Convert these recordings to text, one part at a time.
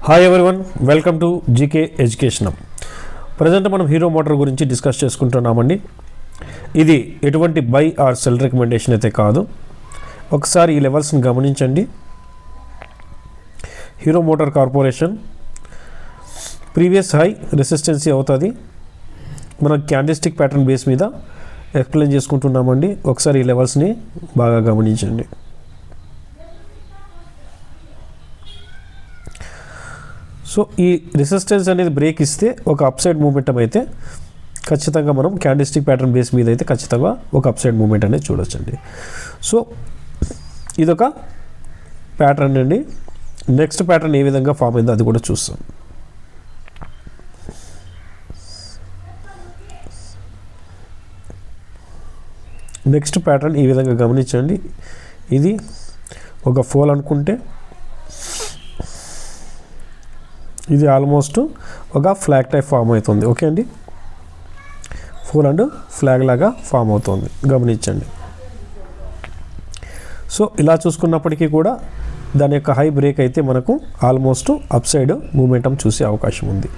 Hi everyone, welcome to GK education. Present మనం hero motor గురించి discuss చేసుకుంటున్నామండి. ఇది ఎటువంటి బై ఆర్ సెల్ రికమెండేషన్ అయితే కాదు. ఒకసారి ఈ లెవెల్స్ని గమనించండి. Hero motor corporation previous high resistancy అవుతుంది. మనం క్యాండిల్స్టిక్ ప్యాటర్న్ బేస్ మీద ఎక్స్ప్లెయిన్ చేసుకుంటున్నామండి. ఒకసారి ఈ లెవెల్స్ని బాగా గమనించండి. సో ఈ రెసిస్టెన్స్ అనేది బ్రేక్ ఇస్తే ఒక అప్సైడ్ మూమెంటం అయితే ఖచ్చితంగా మనం క్యాండిల్స్టిక్ ప్యాటర్న్ బేస్ మీద అయితే ఖచ్చితంగా ఒక అప్సైడ్ మూమెంట్ అనేది చూడొచ్చండి. సో ఇదొక ప్యాటర్న్ అండి. నెక్స్ట్ ప్యాటర్న్ ఏ విధంగా ఫామ్ అయిందో అది కూడా చూస్తాం. నెక్స్ట్ ప్యాటర్న్ ఈ విధంగా గమనించండి. ఇది ఒక ఫోల్ అనుకుంటే ఇది ఆల్మోస్ట్ ఒక ఫ్లాగ్ టైప్ ఫామ్ అవుతుంది. ఓకే అండి, ఫోల్ అండ్ ఫ్లాగ్ లాగా ఫామ్ అవుతుంది, గమనించండి. సో ఇలా చూసుకున్నప్పటికీ కూడా దాని యొక్క హై బ్రేక్ అయితే మనకు ఆల్మోస్ట్ అప్ సైడ్ మూమెంటం చూసే అవకాశం ఉంది.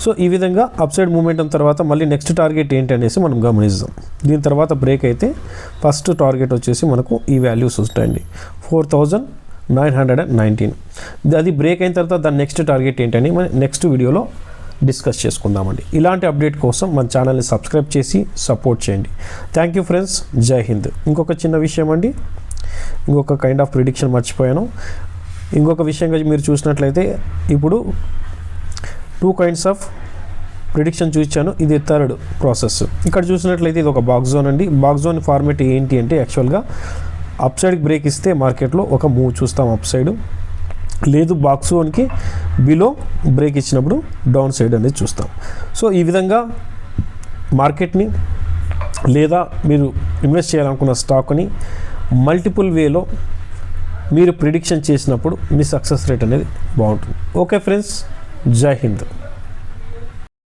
సో ఈ విధంగా అప్ సైడ్ మూమెంటం తర్వాత మళ్ళీ నెక్స్ట్ టార్గెట్ ఏంటి అనేసి మనం గమనిస్తాం. దీని తర్వాత బ్రేక్ అయితే ఫస్ట్ టార్గెట్ వచ్చేసి మనకు ఈ వాల్యూస్ ఉంటాయండి, 4919. అది బ్రేక్ అయిన తర్వాత దాని నెక్స్ట్ టార్గెట్ ఏంటని మనం నెక్స్ట్ వీడియోలో డిస్కస్ చేసుకుందామండి. ఇలాంటి అప్డేట్ కోసం మన ఛానల్ని సబ్స్క్రైబ్ చేసి సపోర్ట్ చేయండి. థ్యాంక్ యూ ఫ్రెండ్స్, జై హింద్. ఇంకొక చిన్న విషయం అండి, ఇంకొక కైండ్ ఆఫ్ ప్రిడిక్షన్ మర్చిపోయాను. ఇంకొక విషయంగా మీరు చూసినట్లయితే ఇప్పుడు 2 కైండ్స్ ఆఫ్ ప్రిడిక్షన్ చూపించాను. ఇది థర్డ్ ప్రాసెస్. ఇక్కడ చూసినట్లయితే ఇది ఒక బాక్స్ జోన్ అండి. బాక్స్ జోన్ ఫార్మేట్ ఏంటి అంటే యాక్చువల్గా అప్ సైడ్కి బ్రేక్ ఇస్తే మార్కెట్లో ఒక మూవ్ చూస్తాం అప్ సైడ్, లేదు బాక్స్ జోన్కి బిలో బ్రేక్ ఇచ్చినప్పుడు డౌన్ సైడ్ అనేది చూస్తాం. సో ఈ విధంగా మార్కెట్ని లేదా మీరు ఇన్వెస్ట్ చేయాలనుకున్న స్టాక్ని మల్టిపుల్ వేలో మీరు ప్రిడిక్షన్ చేసినప్పుడు మీ సక్సెస్ రేట్ అనేది బాగుంటుంది. ఓకే ఫ్రెండ్స్, జై హింద్.